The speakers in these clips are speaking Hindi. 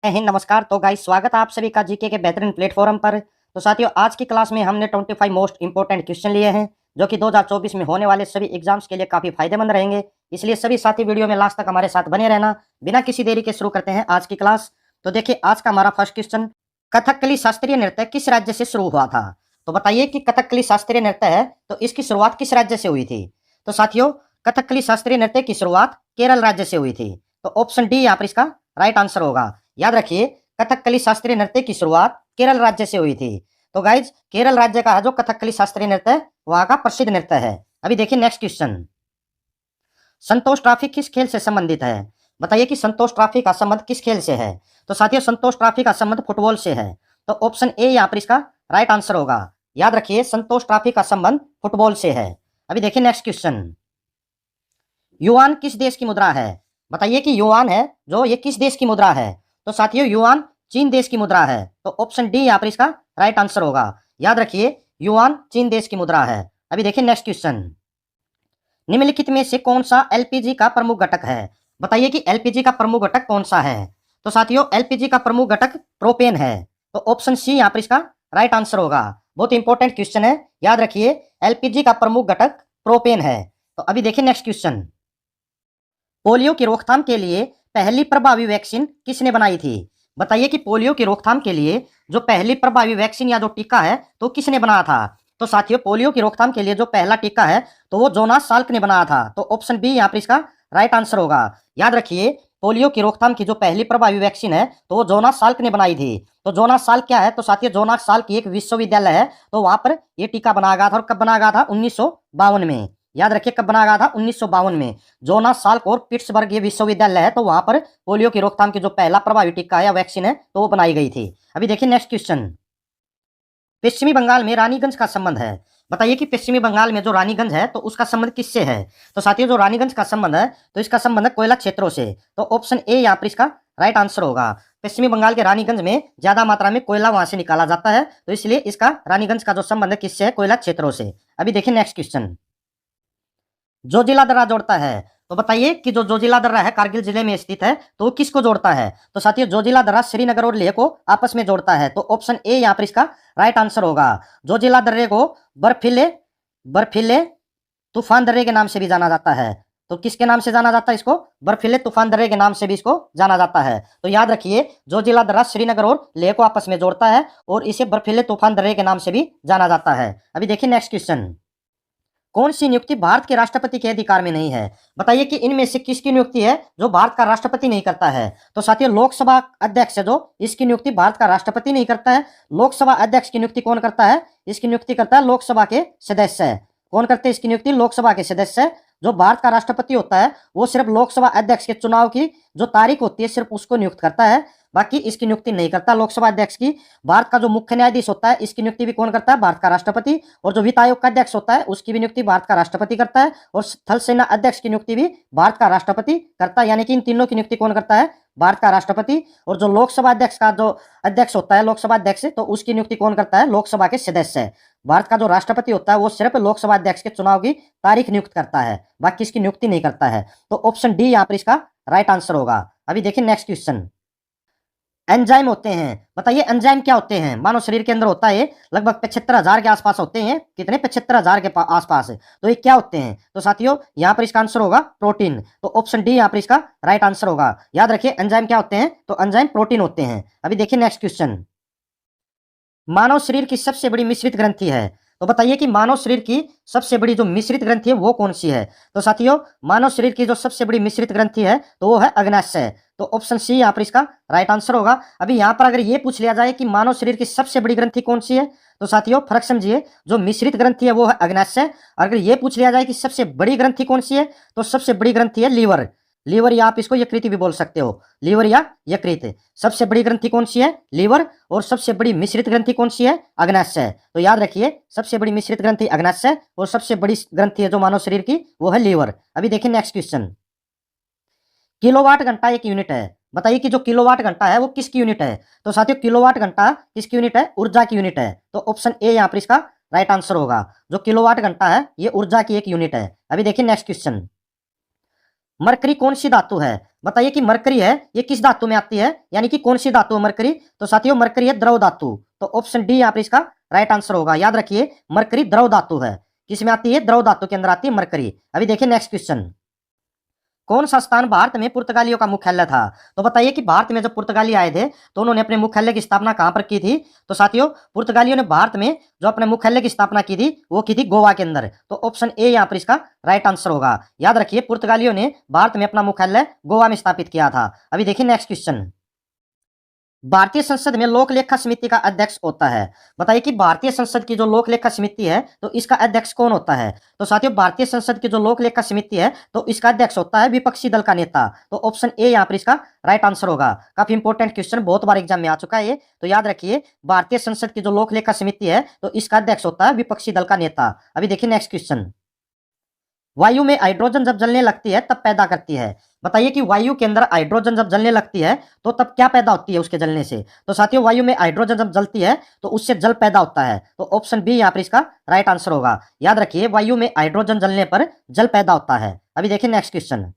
नमस्कार। तो गाइस, स्वागत है आप सभी का जीके के बेहतरीन प्लेटफॉर्म पर। तो साथियों, आज की क्लास में हमने 25 मोस्ट इंपोर्टेंट क्वेश्चन लिए हैं जो कि 2024 में होने वाले सभी एग्जाम्स के लिए काफी फायदेमंद रहेंगे। इसलिए सभी साथी वीडियो में लास्ट तक हमारे साथ बने रहना। बिना किसी देरी के शुरू करते हैं आज की क्लास। तो देखिए, आज का हमारा फर्स्ट क्वेश्चन, कथकली शास्त्रीय नृत्य किस राज्य से शुरू हुआ था? तो बताइए कि कथकली शास्त्रीय नृत्य है तो इसकी शुरुआत किस राज्य से हुई थी? तो साथियों, कथकली शास्त्रीय नृत्य की शुरुआत केरल राज्य से हुई थी। तो ऑप्शन डी यहाँ पर इसका राइट आंसर होगा। याद रखिए, कथकली शास्त्रीय नृत्य की शुरुआत केरल राज्य से हुई थी। तो गाइज, केरल राज्य का है जो कथकली शास्त्रीय नृत्य वहां का प्रसिद्ध नृत्य है। अभी देखिए नेक्स्ट क्वेश्चन, संतोष ट्रॉफी किस खेल से संबंधित है? बताइए कि संतोष ट्रॉफी का संबंध किस खेल से है? तो साथियों, संतोष ट्रॉफी का संबंध फुटबॉल से है। तो ऑप्शन ए यहाँ पर इसका राइट आंसर होगा। याद रखिए, संतोष ट्रॉफी का संबंध फुटबॉल से है। अभी देखिए नेक्स्ट क्वेश्चन, युआन किस देश की मुद्रा है? बताइए कि युआन है जो ये किस देश की मुद्रा है? तो साथियों, युआन चीन देश की मुद्रा है। तो ऑप्शन डी यहाँ पर इसका राइट आंसर होगा। याद रखिए, युआन चीन देश की मुद्रा है। अभी देखिए नेक्स्ट क्वेश्चन, निम्नलिखित में से कौन सा एलपीजी का प्रमुख घटक है? बताइए कि एलपीजी का प्रमुख घटक कौन सा है? तो साथियों, एलपीजी का प्रमुख घटक प्रोपेन है। तो ऑप्शन सी यहाँ पर इसका राइट आंसर होगा। बहुत इंपॉर्टेंट क्वेश्चन है, याद रखिए, एलपीजी का प्रमुख घटक प्रोपेन है। तो अभी देखिए नेक्स्ट क्वेश्चन, पोलियो की रोकथाम के लिए पहली प्रभावी वैक्सीन किसने बनाई थी? बताइए कि पोलियो की रोकथाम के लिए जो पहली प्रभावी वैक्सीन या जो टीका है तो किसने बनाया था? तो साथियों, पोलियो की रोकथाम के लिए जो पहला टीका है तो वो जोनास साल्क ने बनाया था। तो ऑप्शन बी यहाँ पर इसका राइट आंसर होगा। याद रखिए, पोलियो की रोकथाम की जो पहली प्रभावी वैक्सीन है तो वो जोनास साल्क ने बनाई थी। तो जोनास साल्क क्या है? तो साथियों, जोनास साल्क एक विश्वविद्यालय है। तो वहां पर ये टीका बनाया गया था। और कब बनाया गया था? 1952 में। याद रखिए, कब बनाया गया था? 1952 में। जोनास साल्क और पिट्सबर्ग ये विश्वविद्यालय है, तो वहां पर पोलियो की रोकथाम की जो पहला प्रभावी टीका है या वैक्सीन है तो वो बनाई गई थी। अभी देखिए नेक्स्ट क्वेश्चन, पश्चिमी बंगाल में रानीगंज का संबंध है। बताइए कि पश्चिमी बंगाल में जो रानीगंज है तो उसका संबंध किससे है? तो साथियों, जो रानीगंज का संबंध है तो इसका संबंध है कोयला क्षेत्रों से। तो ऑप्शन ए यहाँ पर इसका राइट आंसर होगा। पश्चिमी बंगाल के रानीगंज में ज्यादा मात्रा में कोयला वहां से निकाला जाता है, तो इसलिए इसका रानीगंज का जो संबंध है किससे है? कोयला क्षेत्रों से। अभी देखिए नेक्स्ट क्वेश्चन, जोजिला दर्रा जोड़ता है। तो बताइए कि जो जोजिला दर्रा है कारगिल जिले में स्थित है तो वो किसको जोड़ता है? तो साथियों, जोजिला दर्रा श्रीनगर और लेह को आपस में जोड़ता है। तो ऑप्शन ए यहाँ पर इसका राइट आंसर होगा। जोजिला दर्रे को बर्फीले बर्फीले तूफान दर्रे के नाम से भी जाना जाता है। तो किसके नाम से जाना जाता है इसको? बर्फीले तूफान दर्रे के नाम से भी इसको जाना जाता है। तो याद रखिए, जोजिला दर्रा श्रीनगर और लेह को आपस में जोड़ता है और इसे बर्फीले तूफान दर्रे के नाम से भी जाना जाता है। अभी देखिए नेक्स्ट क्वेश्चन, कौन सी नियुक्ति भारत के राष्ट्रपति के अधिकार में नहीं है? बताइए कि इनमें से किसकी नियुक्ति है जो भारत का राष्ट्रपति नहीं करता है? तो साथियों, लोकसभा अध्यक्ष है जो इसकी नियुक्ति भारत का राष्ट्रपति नहीं करता है। लोकसभा अध्यक्ष की नियुक्ति कौन करता है? इसकी नियुक्ति करता है लोकसभा के सदस्य है। कौन करते हैं इसकी नियुक्ति? लोकसभा के सदस्य। जो भारत का राष्ट्रपति होता है वो सिर्फ लोकसभा अध्यक्ष के चुनाव की जो तारीख होती है सिर्फ उसको नियुक्त करता है, बाकी इसकी नियुक्ति नहीं करता लोकसभा अध्यक्ष की। भारत का जो मुख्य न्यायाधीश होता है इसकी नियुक्ति भी कौन करता है? भारत का राष्ट्रपति। और जो वित्त आयोग का अध्यक्ष होता है उसकी भी नियुक्ति भारत का राष्ट्रपति करता है। और थल सेना अध्यक्ष की नियुक्ति भी भारत का राष्ट्रपति करता है। यानी कि इन तीनों की नियुक्ति कौन करता है? भारत का राष्ट्रपति। और जो लोकसभा अध्यक्ष का जो अध्यक्ष होता है, लोकसभा अध्यक्ष, तो उसकी नियुक्ति कौन करता है? लोकसभा के सदस्य। भारत का जो राष्ट्रपति होता है वो सिर्फ लोकसभा अध्यक्ष के चुनाव की तारीख नियुक्त करता है, बाकी इसकी नियुक्ति नहीं करता है। तो ऑप्शन डी यहाँ पर इसका राइट आंसर होगा। अभी देखिए नेक्स्ट क्वेश्चन, एंजाइम होते हैं। बताइए एंजाइम क्या होते हैं? मानव शरीर के अंदर होता है लगभग 75,000 के आसपास होते हैं। कितने? 75,000 के आसपास। तो ये क्या होते हैं? तो साथियों, यहाँ पर इसका आंसर होगा प्रोटीन। तो ऑप्शन डी यहाँ पर इसका राइट आंसर होगा। याद रखिए, एंजाइम क्या होते हैं? तो एंजाइम प्रोटीन होते हैं। अभी देखिए नेक्स्ट क्वेश्चन, मानव शरीर की सबसे बड़ी मिश्रित ग्रंथि है। तो बताइए कि मानव शरीर की सबसे बड़ी जो मिश्रित ग्रंथि है वो कौन सी है? तो साथियों, मानव शरीर की जो सबसे बड़ी मिश्रित ग्रंथि है तो वो है अग्नाशय। तो ऑप्शन सी यहाँ पर इसका राइट आंसर होगा। अभी यहाँ पर अगर ये पूछ लिया जाए कि मानव शरीर की सबसे बड़ी ग्रंथि कौन सी है, तो साथियों फर्क समझिए, जो मिश्रित ग्रंथि है वो है अग्नाशय। अगर ये पूछ लिया जाए कि सबसे बड़ी ग्रंथि कौन सी है, तो सबसे बड़ी ग्रंथि है लीवर। लीवर, या आप इसको यकृत भी बोल सकते हो, लीवर या यकृत। सबसे बड़ी ग्रंथि कौन सी है? लीवर। और सबसे बड़ी मिश्रित ग्रंथि कौन सी है? अग्नाशय। तो याद रखिए, सबसे बड़ी मिश्रित ग्रंथि अग्नाशय और सबसे बड़ी ग्रंथि है जो मानव शरीर की वो है लीवर। अभी देखिए नेक्स्ट क्वेश्चन, किलोवाट घंटा एक यूनिट है। बताइए कि जो किलोवाट घंटा है वो किसकी यूनिट है? तो साथियों, किलोवाट घंटा किसकी यूनिट है? ऊर्जा की यूनिट है। तो ऑप्शन ए यहाँ पर इसका राइट आंसर होगा। जो किलोवाट घंटा है ये ऊर्जा की एक यूनिट है। अभी देखिए नेक्स्ट क्वेश्चन, मरकरी कौन सी धातु है? बताइए कि मरकरी है ये किस धातु में आती है, यानी कि कौन सी धातु है मरकरी? तो साथियों मरकरी है द्रव धातु। तो ऑप्शन डी यहाँ पर इसका राइट आंसर होगा। याद रखिए मरकरी द्रव धातु है। किस में आती है? द्रव धातु के अंदर आती है मरकरी। अभी देखिए नेक्स्ट क्वेश्चन। कौन सा स्थान भारत में पुर्तगालियों का मुख्यालय था? तो बताइए कि भारत में जब पुर्तगाली आए थे तो उन्होंने अपने मुख्यालय की स्थापना कहां पर की थी? तो साथियों पुर्तगालियों ने भारत में जो अपने मुख्यालय की स्थापना की थी वो की थी गोवा के अंदर। तो ऑप्शन ए यहाँ पर इसका राइट आंसर होगा। याद रखिए पुर्तगालियों ने भारत में अपना मुख्यालय गोवा में स्थापित किया था। अभी देखिए नेक्स्ट क्वेश्चन। भारतीय संसद में लोक लेखा समिति का अध्यक्ष होता है। बताइए कि भारतीय संसद की जो लोक लेखा समिति है तो इसका अध्यक्ष कौन होता है? तो साथियों भारतीय संसद की जो लोक लेखा समिति है तो इसका अध्यक्ष होता है विपक्षी दल का नेता। तो ऑप्शन ए यहाँ पर इसका राइट आंसर होगा। काफी इंपॉर्टेंट क्वेश्चन, बहुत बार एग्जाम में आ चुका है ये, तो याद रखिए भारतीय संसद की जो लोक लेखा समिति है तो इसका अध्यक्ष होता है विपक्षी दल का नेता। अभी देखिए नेक्स्ट क्वेश्चन। वायु में हाइड्रोजन जब जलने लगती है तब पैदा करती है। बताइए कि वायु के अंदर हाइड्रोजन जब जलने लगती है तो तब क्या पैदा होती है उसके जलने से? तो साथियों वायु में हाइड्रोजन जब जलती है तो उससे जल पैदा होता है। तो ऑप्शन बी यहाँ पर इसका राइट आंसर होगा। याद रखिए वायु में हाइड्रोजन जलने पर जल पैदा होता है। अभी देखिए नेक्स्ट क्वेश्चन।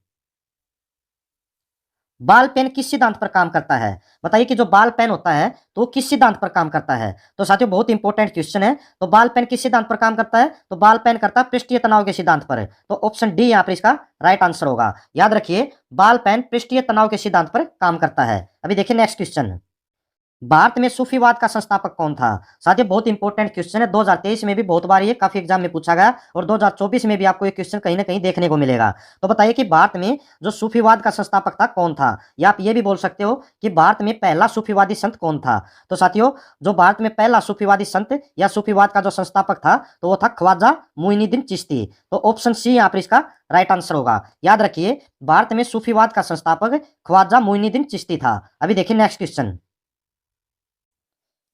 बाल पेन किस सिद्धांत पर काम करता है? बताइए कि जो बाल पेन होता है तो वो किस सिद्धांत पर काम करता है? तो साथियों बहुत इंपॉर्टेंट क्वेश्चन है। तो बाल पेन किस सिद्धांत पर काम करता है? तो बाल पेन करता है पृष्ठीय तनाव के सिद्धांत पर। तो ऑप्शन डी यहाँ पर इसका राइट आंसर होगा। याद रखिए बाल पेन पृष्ठीय तनाव के सिद्धांत पर काम करता है। अभी देखिए नेक्स्ट क्वेश्चन। भारत में सूफीवाद का संस्थापक कौन था? साथियों बहुत इंपॉर्टेंट क्वेश्चन है। 2023 में भी बहुत बार ये काफी एग्जाम में पूछा गया और 2024 में भी आपको ये क्वेश्चन कहीं ना कहीं देखने को मिलेगा। तो बताइए कि भारत में जो सूफीवाद का संस्थापक था कौन था? या आप ये भी बोल सकते हो कि भारत में पहला सूफीवादी संत कौन था? तो साथियों जो भारत में पहला सूफीवादी संत या सूफीवाद का जो संस्थापक था तो वो था ख्वाजा मुइनुद्दीन चिश्ती। तो ऑप्शन सी यहाँ पर इसका राइट आंसर होगा। याद रखिए भारत में सूफीवाद का संस्थापक ख्वाजा मुइनुद्दीन चिश्ती था। अभी देखिए नेक्स्ट क्वेश्चन।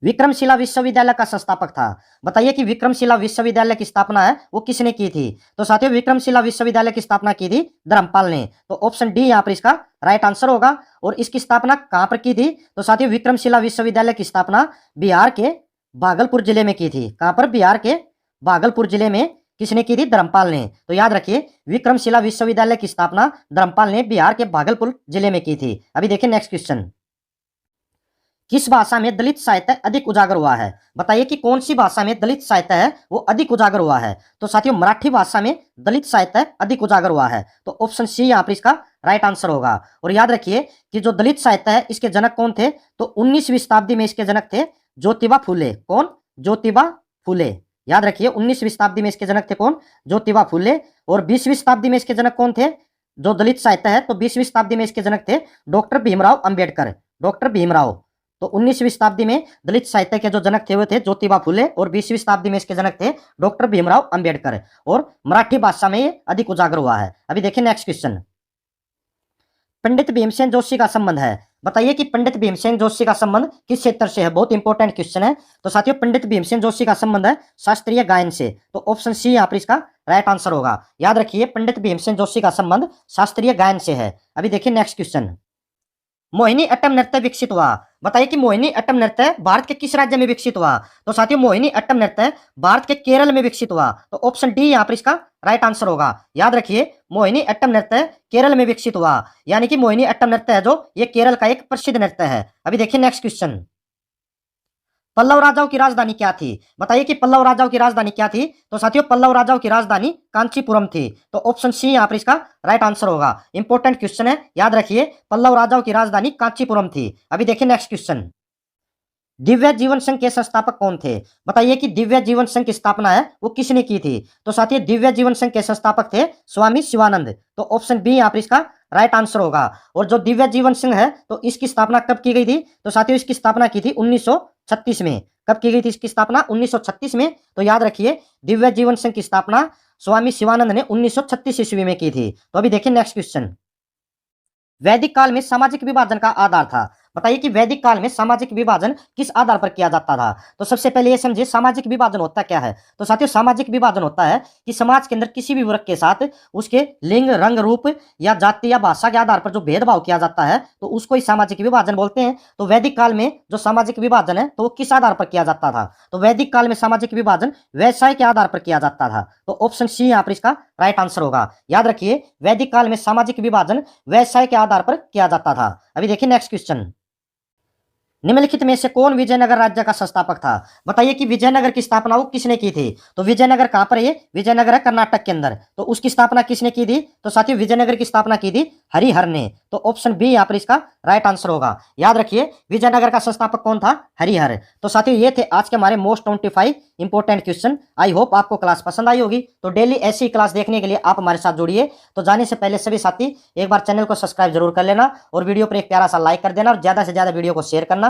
विक्रमशिला विश्वविद्यालय का संस्थापक था। बताइए कि विक्रमशिला विश्वविद्यालय की स्थापना है वो किसने की थी? तो साथियों विक्रमशिला विश्वविद्यालय की स्थापना की थी धर्मपाल ने। तो ऑप्शन डी यहाँ पर इसका राइट आंसर होगा। और इसकी स्थापना कहां पर की थी? तो साथियों विक्रमशिला विश्वविद्यालय की स्थापना बिहार के भागलपुर जिले में की थी। कहां पर? बिहार के भागलपुर जिले में किसने की थी? धर्मपाल ने। तो याद रखिए विक्रमशिला विश्वविद्यालय की स्थापना धर्मपाल ने बिहार के भागलपुर जिले में की थी। अभी देखिए नेक्स्ट क्वेश्चन। किस भाषा में दलित साहित्य अधिक उजागर हुआ है? बताइए कि कौन सी भाषा में दलित साहित्य है वो अधिक उजागर हुआ है? तो साथियों मराठी भाषा में दलित साहित्य अधिक उजागर हुआ है। तो ऑप्शन सी यहाँ पर इसका राइट आंसर होगा। और याद रखिए कि जो दलित साहित्य है इसके जनक कौन थे? तो 19वीं शताब्दी में इसके जनक थे ज्योतिबा फूले। कौन? ज्योतिबा फूले। याद रखिए 19वीं शताब्दी में इसके जनक थे कौन? ज्योतिबा फूले। और 20वीं शताब्दी में इसके जनक कौन थे जो दलित साहित्य है? तो 20वीं शताब्दी में इसके जनक थे डॉक्टर भीमराव अंबेडकर। डॉक्टर भीमराव। तो 19वीं शताब्दी में दलित साहित्य के जो जनक थे वो थे ज्योतिबा फूले और 20वीं शताब्दी में इसके जनक थे डॉक्टर भीमराव अंबेडकर। और मराठी भाषा में ये अधिक उजागर हुआ है। अभी देखिए नेक्स्ट क्वेश्चन। पंडित भीमसेन जोशी का संबंध है। बताइए कि पंडित भीमसेन जोशी का संबंध किस क्षेत्र से है? बहुत इंपॉर्टेंट क्वेश्चन है। तो साथियों पंडित भीमसेन जोशी का संबंध है शास्त्रीय गायन से। तो ऑप्शन सी यहाँ पर इसका राइट आंसर होगा। याद रखिए पंडित भीमसेन जोशी का संबंध शास्त्रीय गायन से है। अभी देखिए नेक्स्ट क्वेश्चन। मोहिनी अट्टम नृत्य विकसित हुआ। बताइए कि मोहिनी अट्टम नृत्य भारत के किस राज्य में विकसित हुआ? तो साथियों मोहिनी अट्टम नृत्य भारत के केरल में विकसित हुआ। तो ऑप्शन डी यहाँ पर इसका राइट आंसर होगा। याद रखिए मोहिनी अट्टम नृत्य केरल में विकसित हुआ, यानी कि मोहिनी अट्टम नृत्य है जो ये केरल का एक प्रसिद्ध नृत्य है। अभी देखिए नेक्स्ट क्वेश्चन। पल्लव राजाओं की राजधानी क्या थी? बताइए कि पल्लव राजाओं की राजधानी क्या थी? तो साथियों पल्लव राजाओं की राजधानी कांचीपुरम थी। तो ऑप्शन सी यहाँ पर इसका राइट आंसर होगा। इंपॉर्टेंट क्वेश्चन है, याद रखिए पल्लव राजाओं की राजधानी कांचीपुरम थी। अभी देखिए नेक्स्ट क्वेश्चन। दिव्य जीवन संघ के संस्थापक कौन थे? बताइए कि दिव्य जीवन संघ की स्थापना है वो किसने की थी? तो साथियों दिव्य जीवन संघ के संस्थापक थे स्वामी शिवानंद। तो ऑप्शन बी यहाँ पर इसका राइट आंसर होगा। और जो दिव्य जीवन संघ है तो इसकी स्थापना कब की गई थी? तो साथियों इसकी स्थापना की थी 1936 में। कब की गई थी इसकी स्थापना? 1936 में। तो याद रखिए दिव्य जीवन संघ की स्थापना स्वामी शिवानंद ने 1936 ईस्वी में की थी। तो अभी देखिए नेक्स्ट क्वेश्चन। वैदिक काल में सामाजिक विभाजन का आधार था। बताइए कि वैदिक काल में सामाजिक विभाजन किस आधार पर किया जाता था? तो सबसे पहले ये समझिए सामाजिक विभाजन होता क्या है। तो साथियों सामाजिक विभाजन होता है कि समाज के अंदर किसी भी वर्ग के साथ उसके लिंग, रंग, रूप या जाति या भाषा के आधार पर जो भेदभाव किया जाता है तो उसको ही सामाजिक विभाजन बोलते हैं। तो वैदिक काल में जो सामाजिक विभाजन है तो वो किस आधार पर किया जाता था? तो वैदिक काल में सामाजिक विभाजन व्यवसाय के आधार पर किया जाता था। तो ऑप्शन सी यहाँ पर इसका राइट आंसर होगा। याद रखिए वैदिक काल में सामाजिक विभाजन व्यवसाय के आधार पर किया जाता था। अभी देखिए नेक्स्ट क्वेश्चन, निम्नलिखित में से कौन विजयनगर राज्य का संस्थापक था? बताइए कि विजयनगर की स्थापना वो किसने की थी? तो विजयनगर कहां पर है? विजयनगर है कर्नाटक के अंदर। तो उसकी स्थापना किसने की थी? तो साथियों विजयनगर की स्थापना की थी हरिहर ने। तो ऑप्शन बी यहाँ पर इसका राइट आंसर होगा। याद रखिए विजयनगर का संस्थापक कौन था? हरिहर। तो साथियों ये थे आज के हमारे most 25 important question. I hope आपको क्लास पसंद आई होगी। तो डेली ऐसी क्लास देखने के लिए आप हमारे साथ जुड़िए। तो जाने से पहले सभी साथी एक बार चैनल को सब्सक्राइब जरूर कर लेना और वीडियो पर एक प्यारा सा लाइक कर देना और ज्यादा से ज्यादा वीडियो को शेयर करना।